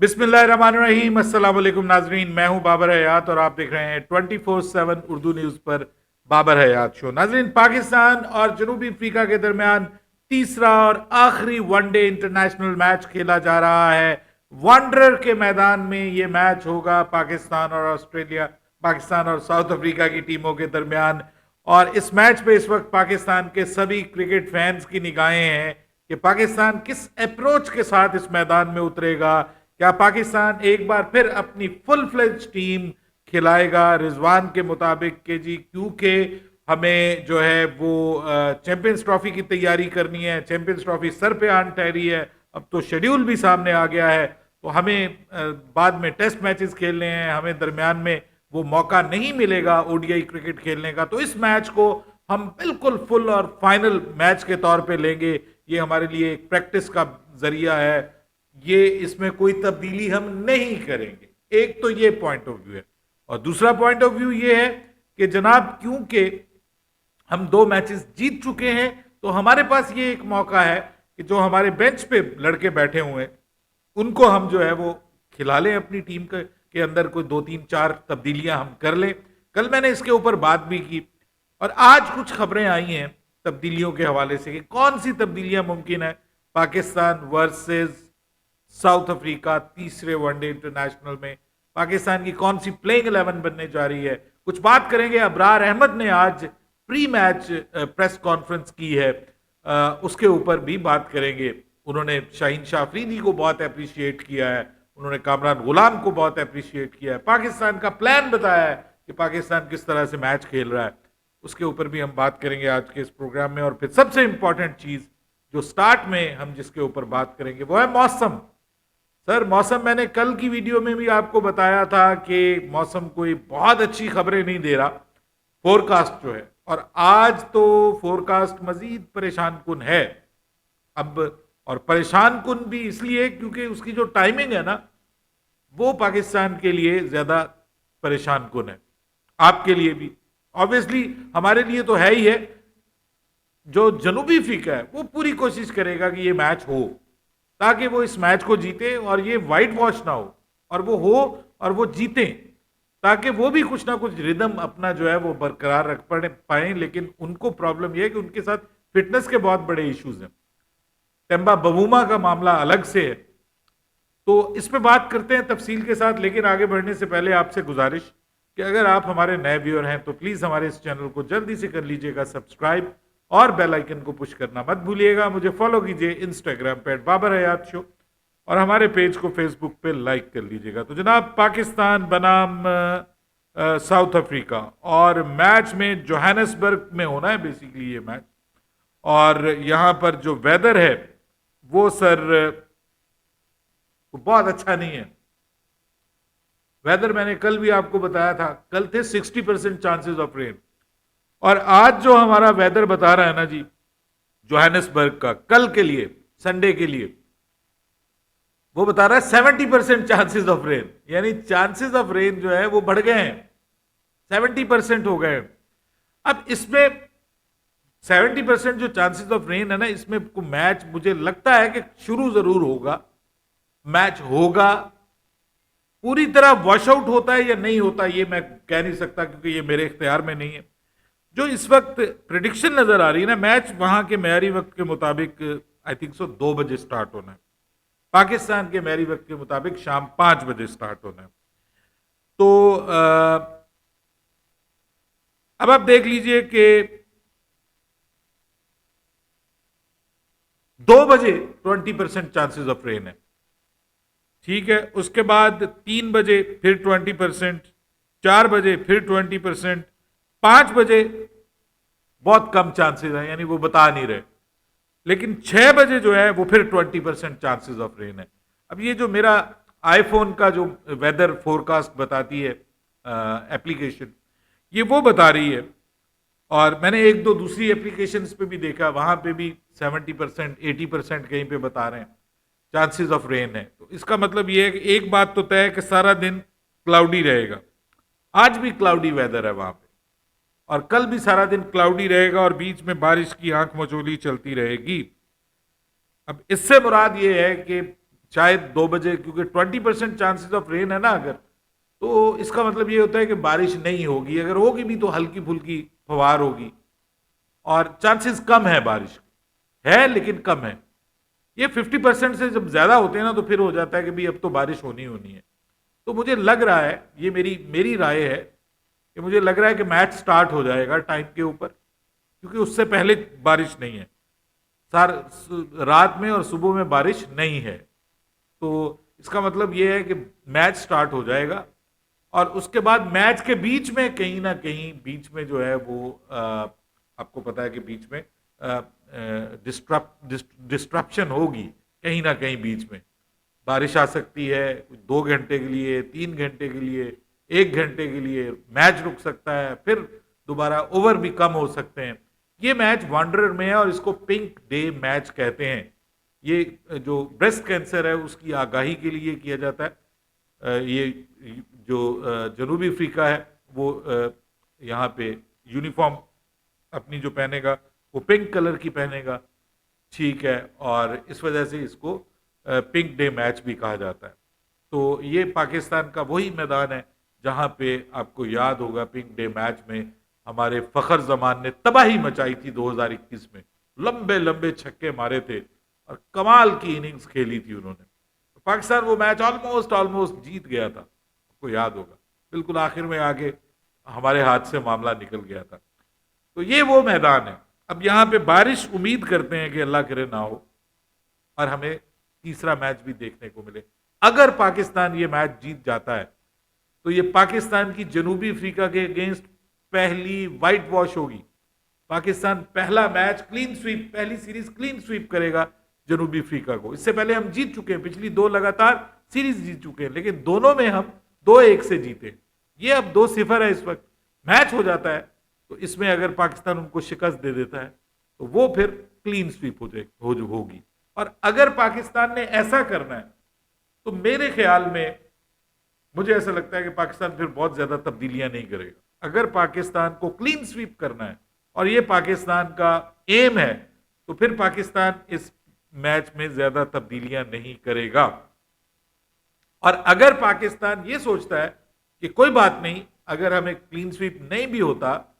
बिस्मिल्लाहिर्रहमानिर्रहीम, अस्सलाम वालेकुम नाजरीन। मैं हूं बाबर हयात और आप देख रहे हैं 24/7 उर्दू न्यूज़ पर बाबर हयात शो। नाजरीन, पाकिस्तान और जनूबी अफ्रीका के दरमियान तीसरा और आखिरी वनडे इंटरनेशनल मैच खेला जा रहा है। वांडरर के मैदान में ये मैच होगा पाकिस्तान और ऑस्ट्रेलिया, पाकिस्तान और साउथ अफ्रीका की टीमों के दरमियान। और इस मैच पे इस वक्त पाकिस्तान के सभी क्रिकेट फैंस की निगाहें हैं कि पाकिस्तान किस अप्रोच के साथ इस मैदान में उतरेगा। क्या पाकिस्तान एक बार फिर अपनी फुल फ्लेज टीम खिलाएगा रिजवान के मुताबिक कि जी, क्योंकि हमें जो है वो चैंपियंस ट्रॉफी की तैयारी करनी है। चैंपियंस ट्रॉफी सर पे आन ठहरी है, अब तो शेड्यूल भी सामने आ गया है, तो हमें बाद में टेस्ट मैचेस खेलने हैं, हमें दरमियान में वो मौका नहीं मिलेगा ओडीआई क्रिकेट खेलने का। तो इस मैच को हम बिल्कुल फुल और फाइनल मैच के तौर पे लेंगे। ये हमारे लिए एक प्रैक्टिस का जरिया है, ये इसमें कोई तब्दीली हम नहीं करेंगे। एक तो ये पॉइंट ऑफ व्यू है। और दूसरा पॉइंट ऑफ व्यू ये है कि जनाब, क्योंकि हम 2 मैचेस जीत चुके हैं, तो हमारे पास ये एक मौका है कि जो हमारे बेंच पे लड़के बैठे हुए हैं उनको हम जो है वो खिला लें। अपनी टीम के अंदर कोई 2 3 4 तब्दीलियां हम कर लें। कल मैंने इसके ऊपर बात भी की और आज कुछ खबरें आई हैं तब्दीलियों के हवाले से कि कौन सी तब्दीलियां मुमकिन है पाकिस्तान वर्सेस साउथ अफ्रीका तीसरे वनडे इंटरनेशनल में। पाकिस्तान की कौन सी प्लेइंग 11 बनने जा रही है, कुछ बात करेंगे। अबरार अहमद ने आज प्री मैच प्रेस कॉन्फ्रेंस की है, उसके ऊपर भी बात करेंगे। उन्होंने शाहीन शाह अफरीदी को बहुत अप्रिशिएट किया है, उन्होंने कामरान गुलाम को बहुत अप्रिशिएट किया है, पाकिस्तान का प्लान बताया है कि पाकिस्तान किस तरह से मैच खेल रहा है। उसके ऊपर भी हम बात करेंगे आज के इस प्रोग्राम में। और फिर सबसे इंपॉर्टेंट चीज जो स्टार्ट में हम जिसके ऊपर बात करेंगे वो है मौसम। सर, मौसम मैंने कल की वीडियो में भी आपको बताया था कि मौसम कोई बहुत अच्छी खबरें नहीं दे रहा, फोरकास्ट जो है। और आज तो फोरकास्ट मजीद परेशान कुन है अब। और परेशान कुन भी इसलिए क्योंकि उसकी जो टाइमिंग है ना, वो पाकिस्तान के लिए ज्यादा परेशान कुन है, आपके लिए भी ऑब्वियसली, हमारे लिए तो है ही है। जो जनूबी अफ्रीका है वो पूरी कोशिश करेगा कि ये मैच हो, ताकि वो इस मैच को जीते और ये वाइट वॉश ना हो, और वो हो और वो जीते, ताकि वो भी कुछ ना कुछ रिदम अपना जो है वो बरकरार रख पाए। लेकिन उनको प्रॉब्लम यह है कि उनके साथ फिटनेस के बहुत बड़े इश्यूज हैं। टेम्बा बवूमा का मामला अलग से है, तो इस पे बात करते हैं तफसील के साथ। लेकिन आगे बढ़ने से पहले आपसे गुजारिश कि अगर आप हमारे नए व्यूअर हैं तो प्लीज हमारे इस चैनल को जल्दी से कर लीजिएगा सब्सक्राइब और बेल आइकन को पुश करना मत भूलिएगा। मुझे फॉलो कीजिए इंस्टाग्राम पे @बाबर हयात शो, और हमारे पेज को फेसबुक पे लाइक कर लीजिएगा। तो जनाब, पाकिस्तान बनाम साउथ अफ्रीका, और मैच में जोहानिसबर्ग में होना है बेसिकली ये मैच। और यहाँ पर जो वेदर है वो सर वो बहुत अच्छा नहीं है। वेदर मैंने कल भी आपको बताया था, कल थे 60% चांसेस ऑफ रेन, और आज जो हमारा वेदर बता रहा है ना जी जोहानिसबर्ग का, कल के लिए संडे के लिए, वो बता रहा है 70% चांसेस ऑफ रेन। यानी चांसेस ऑफ रेन जो है वो बढ़ गए हैं, 70% हो गए। अब इसमें 70% जो चांसेस ऑफ रेन है ना, इसमें मैच मुझे लगता है कि शुरू जरूर होगा, मैच होगा। पूरी तरह वॉश आउट होता है या नहीं होता ये मैं कह नहीं सकता, क्योंकि ये मेरे इख्तियार में नहीं है। जो इस वक्त प्रिडिक्शन नजर आ रही है ना, मैच वहां के मेयारी वक्त के मुताबिक आई थिंक सो 2 बजे स्टार्ट होना है, पाकिस्तान के मेयारी वक्त के मुताबिक शाम 5 बजे स्टार्ट होना है। तो अब आप देख लीजिए कि 2 बजे 20% चांसेस ऑफ रेन है, ठीक है। उसके बाद 3 बजे फिर 20%, 4 बजे फिर 20%, 5 बजे बहुत कम चांसेस हैं, यानी वो बता नहीं रहे। लेकिन 6 बजे जो है वो फिर 20% चांसेस ऑफ रेन है। अब ये जो मेरा आईफोन का जो वेदर फोरकास्ट बताती है एप्लीकेशन, ये वो बता रही है। और मैंने एक दो दूसरी एप्लीकेशंस पे भी देखा, वहां पे भी 70% 80% कहीं पे बता रहे हैं चांसेस ऑफ रेन है। तो इसका मतलब ये है कि एक बात तो तय है कि सारा दिन क्लाउडी रहेगा। आज भी क्लाउडी वेदर है वहां पे, और कल भी सारा दिन क्लाउडी रहेगा, और बीच में बारिश की आंख मचोली चलती रहेगी। अब इससे मुराद ये है कि शायद 2 बजे, क्योंकि 20% चांसेस ऑफ रेन है ना अगर, तो इसका मतलब ये होता है कि बारिश नहीं होगी, अगर होगी भी तो हल्की फुल्की फवार होगी, और चांसेस कम है बारिश है, लेकिन कम है। ये 50% से जब ज्यादा होते हैं ना, तो फिर हो जाता है कि भाई अब तो बारिश होनी होनी है। तो मुझे लग रहा है, ये मेरी मेरी राय है कि मुझे लग रहा है कि मैच स्टार्ट हो जाएगा टाइम के ऊपर, क्योंकि उससे पहले बारिश नहीं है। रात में और सुबह में बारिश नहीं है, तो इसका मतलब ये है कि मैच स्टार्ट हो जाएगा, और उसके बाद मैच के बीच में कहीं ना कहीं बीच में जो है वो आपको पता है कि बीच में डिस्ट्रप्शन होगी, कहीं ना कहीं बीच में बारिश आ सकती है, 2 घंटे के लिए, 3 घंटे के लिए, 1 घंटे के लिए मैच रुक सकता है, फिर दोबारा ओवर भी कम हो सकते हैं। ये मैच वांडरर में है और इसको पिंक डे मैच कहते हैं। ये जो ब्रेस्ट कैंसर है उसकी आगाही के लिए किया जाता है। ये जो जनूबी अफ्रीका है वो यहाँ पे यूनिफॉर्म अपनी जो पहनेगा वो पिंक कलर की पहनेगा, ठीक है, और इस वजह से इसको पिंक डे मैच भी कहा जाता है। तो ये पाकिस्तान का वही मैदान है जहां पे आपको याद होगा पिंक डे मैच में हमारे फखर जमान ने तबाही मचाई थी 2021 में, लंबे लंबे छक्के मारे थे और कमाल की इनिंग्स खेली थी उन्होंने। तो पाकिस्तान वो मैच ऑलमोस्ट ऑलमोस्ट जीत गया था, आपको याद होगा, बिल्कुल आखिर में आगे हमारे हाथ से मामला निकल गया था। तो ये वो मैदान है। अब यहाँ पे बारिश उम्मीद करते हैं कि अल्लाह करे ना हो और हमें तीसरा मैच भी देखने को मिले। अगर पाकिस्तान ये मैच जीत जाता है तो ये पाकिस्तान की जनूबी अफ्रीका के अगेंस्ट पहली व्हाइट वॉश होगी। पाकिस्तान पहला मैच क्लीन स्वीप, पहली सीरीज क्लीन स्वीप करेगा जनूबी अफ्रीका को। इससे पहले हम जीत चुके हैं, पिछली 2 लगातार सीरीज जीत चुके हैं, लेकिन दोनों में हम 2-1 से जीते। ये अब 2-0 है इस वक्त। मैच हो जाता है तो इसमें अगर पाकिस्तान उनको शिकस्त दे देता है तो वो फिर क्लीन स्वीप होगी। और अगर पाकिस्तान ने ऐसा करना है तो मेरे ख्याल में मुझे ऐसा लगता है कि पाकिस्तान फिर बहुत ज्यादा तब्दीलियां नहीं करेगा। अगर पाकिस्तान को क्लीन स्वीप करना है और ये पाकिस्तान का एम है तो फिर पाकिस्तान इस मैच में ज्यादा तब्दीलियां नहीं करेगा। और अगर पाकिस्तान ये सोचता है कि कोई बात नहीं, अगर हमें क्लीन स्वीप नहीं भी होता,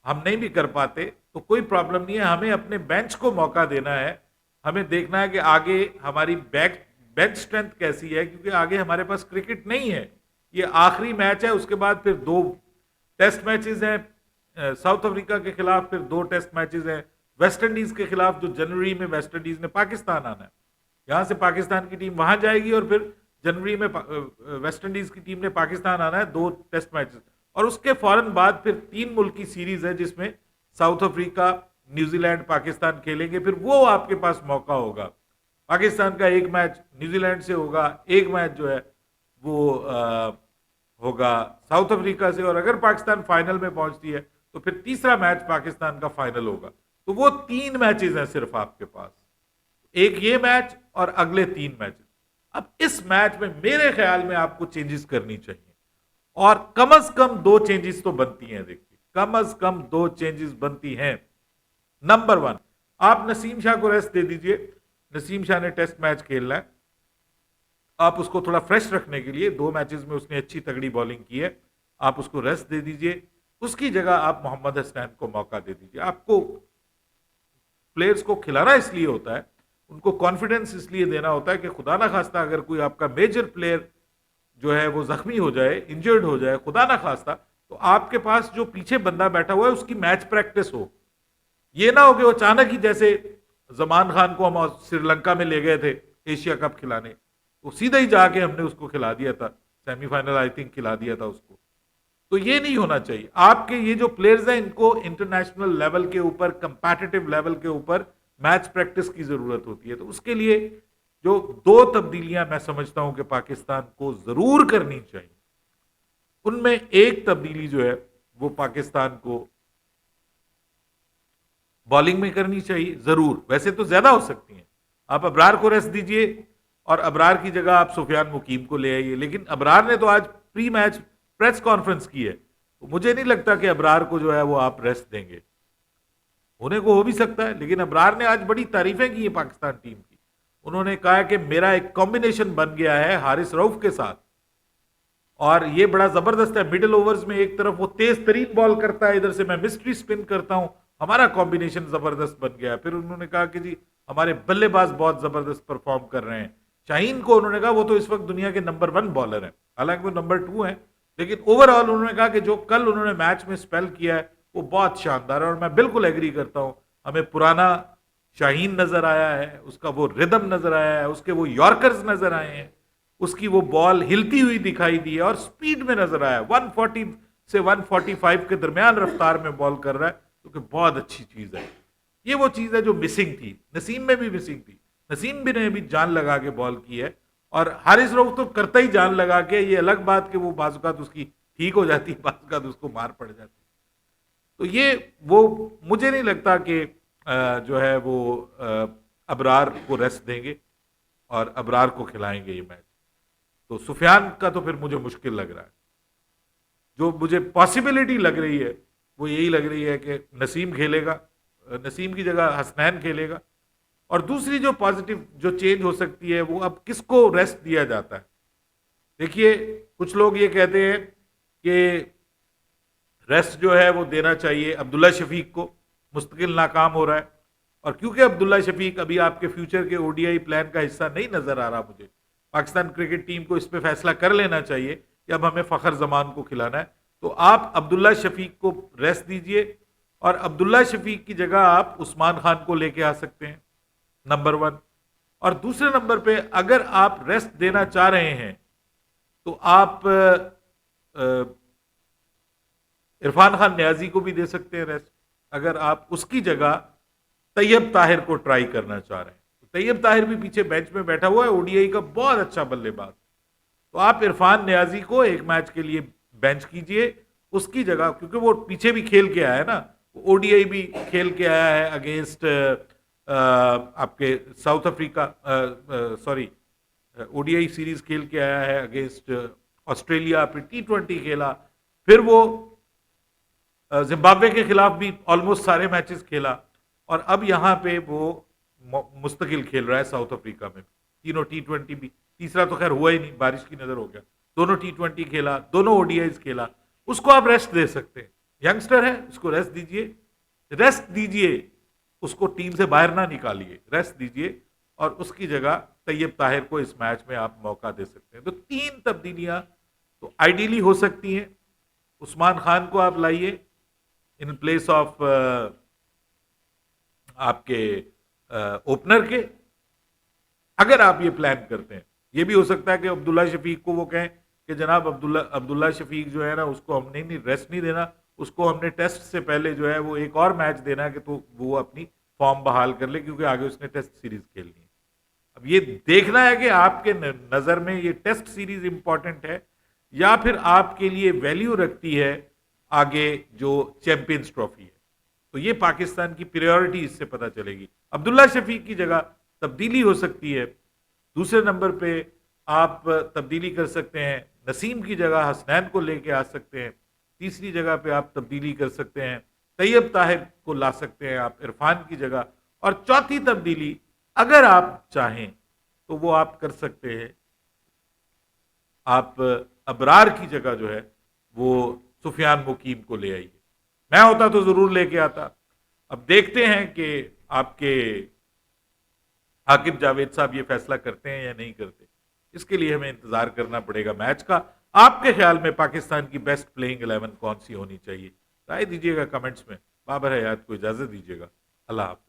हम नहीं भी कर पाते तो कोई प्रॉब्लम नहीं है, हमें अपने बेंच को मौका देना है, हमें देखना है कि आगे हमारी बेंच स्ट्रेंथ कैसी है, क्योंकि आगे हमारे पास क्रिकेट नहीं है। ये आखिरी मैच है, उसके बाद फिर 2 टेस्ट मैचेस हैं साउथ अफ्रीका के खिलाफ, फिर 2 टेस्ट मैचेस हैं वेस्ट इंडीज के खिलाफ, जो जनवरी में वेस्ट इंडीज ने पाकिस्तान आना है। यहां से पाकिस्तान की टीम वहां जाएगी और फिर जनवरी में वेस्ट इंडीज की टीम ने पाकिस्तान आना है, 2 टेस्ट मैचेस, और उसके फौरन बाद फिर 3 मुल्क की सीरीज है जिसमें साउथ अफ्रीका, न्यूजीलैंड, पाकिस्तान खेलेंगे। फिर वो आपके पास मौका होगा, पाकिस्तान का एक मैच न्यूजीलैंड से होगा, एक मैच जो है वो होगा साउथ अफ्रीका से, और अगर पाकिस्तान फाइनल में पहुंचती है तो फिर तीसरा मैच पाकिस्तान का फाइनल होगा। तो वो 3 मैचेस हैं सिर्फ आपके पास, एक ये मैच और अगले 3 मैचेस। अब इस मैच में मेरे ख्याल में आपको चेंजेस करनी चाहिए, और कम से कम 2 चेंजेस तो बनती हैं। देखिए, कम से कम 2 चेंजेस बनती हैं। नंबर 1, आप नसीम शाह को रेस्ट दे दीजिए। नसीम शाह ने टेस्ट मैच खेलना है, आप उसको थोड़ा फ्रेश रखने के लिए, 2 मैचेस में उसने अच्छी तगड़ी बॉलिंग की है, आप उसको रेस्ट दे दीजिए। उसकी जगह आप मोहम्मद हसनैन को मौका दे दीजिए। आपको प्लेयर्स को खिलाना इसलिए होता है, उनको कॉन्फिडेंस इसलिए देना होता है कि खुदा ना खास्ता अगर कोई आपका मेजर प्लेयर जो है वो जख्मी हो जाए, इंजर्ड हो जाए, खुदा ना खास्ता, तो आपके पास जो पीछे बंदा बैठा हुआ है उसकी मैच प्रैक्टिस हो। ये ना हो कि अचानक ही, जैसे जमान खान को हम श्रीलंका में ले गए थे एशिया कप खिलाने, तो सीधा ही जाके हमने उसको खिला दिया था, सेमीफाइनल आई थिंक खिला दिया था उसको। तो ये नहीं होना चाहिए। आपके ये जो प्लेयर्स हैं इनको इंटरनेशनल लेवल के ऊपर, कंपैटिटिव लेवल के ऊपर मैच प्रैक्टिस की जरूरत होती है। तो उसके लिए जो 2 तब्दीलियां मैं समझता हूं कि पाकिस्तान को जरूर करनी चाहिए, उनमें एक तब्दीली जो है वो पाकिस्तान को बॉलिंग में करनी चाहिए जरूर। वैसे तो ज्यादा हो सकती हैं, आप अबरार को रेस्ट दीजिए और अबरार की जगह आप सुफियान मुकीम को ले आइए। लेकिन अबरार ने तो आज प्री मैच प्रेस कॉन्फ्रेंस की है, तो मुझे नहीं लगता कि अबरार को जो है वो आप रेस्ट देंगे। होने को हो भी सकता है, लेकिन अबरार ने आज बड़ी तारीफें की है पाकिस्तान टीम की। उन्होंने कहा कि मेरा एक कॉम्बिनेशन बन गया है हारिस रऊफ के साथ और ये बड़ा जबरदस्त है। मिडिल ओवर्स में एक तरफ वो तेज तरीन बॉल करता है, इधर से मैं मिस्ट्री स्पिन करता हूं, हमारा कॉम्बिनेशन जबरदस्त बन गया। फिर उन्होंने कहा कि जी हमारे बल्लेबाज बहुत जबरदस्त परफॉर्म कर रहे हैं। शाहीन को उन्होंने कहा वो तो इस वक्त दुनिया के नंबर 1 बॉलर है, हालांकि वो नंबर 2 है, लेकिन ओवरऑल उन्होंने कहा कि जो कल उन्होंने मैच में स्पेल किया है वो बहुत शानदार है। और मैं बिल्कुल एग्री करता हूं, हमें पुराना शाहीन नजर आया है, उसका वो रिदम नजर आया है, उसके वो यॉर्कर्स नजर आए हैं, उसकी वो बॉल हिलती हुई दिखाई दी है और स्पीड में नजर आया। 140 से 145 के दरमियान रफ्तार में बॉल कर रहा है, तो बहुत अच्छी चीज है। ये वो चीज है जो मिसिंग थी, नसीम में भी मिसिंग थी। नसीम भी ने भी जान लगा के बॉल की है और हारिस रऊफ तो करता ही जान लगा के। ये अलग बात कि वो बाजुकात उसकी ठीक हो जाती, बाजुकात उसको मार पड़ जाती। तो ये वो मुझे नहीं लगता कि जो है वो अबरार को रेस्ट देंगे और अबरार को खिलाएंगे ये मैच। तो सुफियान का तो फिर मुझे मुश्किल लग रहा है। जो मुझे पॉसिबिलिटी लग रही है वो यही लग रही है कि नसीम खेलेगा, नसीम की जगह हसनैन खेलेगा। और दूसरी जो पॉजिटिव जो चेंज हो सकती है वो अब किसको रेस्ट दिया जाता है। देखिए कुछ लोग ये कहते हैं कि रेस्ट जो है वो देना चाहिए अब्दुल्ला शफीक को, मुस्तकिल नाकाम हो रहा है। और क्योंकि अब्दुल्ला शफीक अभी आपके फ्यूचर के ओडीआई प्लान का हिस्सा नहीं नजर आ रहा, मुझे पाकिस्तान क्रिकेट टीम को इस पे फैसला कर लेना चाहिए कि अब हमें फखर जमान को खिलाना है। तो आप अब्दुल्ला शफीक को रेस्ट दीजिए और अब्दुल्ला शफीक की जगह आप उस्मान खान को लेके आ सकते हैं, नंबर 1। और दूसरे नंबर पे अगर आप रेस्ट देना चाह रहे हैं तो आप इरफान खान न्याजी को भी दे सकते हैं रेस्ट, अगर आप उसकी जगह तैयब ताहिर को ट्राई करना चाह रहे हैं। तो तैयब ताहिर भी पीछे बेंच में बैठा हुआ है, ओडीआई का बहुत अच्छा बल्लेबाज। तो आप इरफान न्याजी को एक मैच के लिए बेंच कीजिए उसकी जगह, क्योंकि वो पीछे भी खेल के आया है ना, ओडीआई भी खेल के आया है अगेंस्ट आपके south Africa, sorry ODI series खेल के आया है अगेंस्ट ऑस्ट्रेलिया, फिर T20 खेला, फिर वो जिम्बाब्वे के खिलाफ भी ऑलमोस्ट सारे मैचेस खेला और अब यहां पे वो मुस्तकिल खेल रहा है साउथ अफ्रीका में, तीनों T20 भी, तीसरा तो खैर हुआ ही नहीं, बारिश की नजर हो गया। दोनों T20 खेला, दोनों ओडीआईज खेला, उसको आप रेस्ट दे सकते हैं। यंगस्टर है, उसको रेस्ट दीजिए, रेस्ट दीजिए, उसको टीम से बाहर ना निकालिए, रेस्ट दीजिए और उसकी जगह तैयब ताहिर को इस मैच में आप मौका दे सकते हैं। तो 3 तब्दीलियां तो आइडियली हो सकती हैं। उस्मान खान को आप लाइए इन प्लेस ऑफ आपके ओपनर के, अगर आप ये प्लान करते हैं। ये भी हो सकता है कि अब्दुल्ला शफीक को वो कहें कि जनाब अब्दुल्ला शफीक जो है ना, उसको हमने नहीं रेस्ट नहीं देना, उसको हमने टेस्ट से पहले जो है वो एक और मैच देना है कि तो वो अपनी फॉर्म बहाल कर ले, क्योंकि आगे उसने टेस्ट सीरीज खेलनी है। अब ये देखना है कि आपके नजर में ये टेस्ट सीरीज इंपॉर्टेंट है या फिर आपके लिए वैल्यू रखती है आगे जो चैंपियंस ट्रॉफी है। तो ये पाकिस्तान की प्रायोरिटी इससे पता चलेगी। अब्दुल्ला शफीक की जगह तब्दीली हो सकती है। दूसरे नंबर पे आप तब्दीली कर सकते हैं, नसीम की जगह हसनैन को लेके आ सकते हैं। तीसरी जगह पे आप तब्दीली कर सकते हैं, तैयब ताहिर को ला सकते हैं आप इरफान की जगह। और चौथी तब्दीली अगर आप चाहें तो वो आप कर सकते हैं, आप अबरार की जगह जो है वो सुफियान मुकीम को ले आइए। मैं होता तो जरूर लेके आता। अब देखते हैं कि आपके आकिब जावेद साहब ये फैसला करते हैं या नहीं करते। इसके लिए हमें इंतजार करना पड़ेगा मैच का। आपके ख्याल में पाकिस्तान की बेस्ट प्लेइंग 11 कौन सी होनी चाहिए? राय दीजिएगा कमेंट्स में। बाबर हयात को इजाजत दीजिएगा। अल्लाह हाफ़िज़।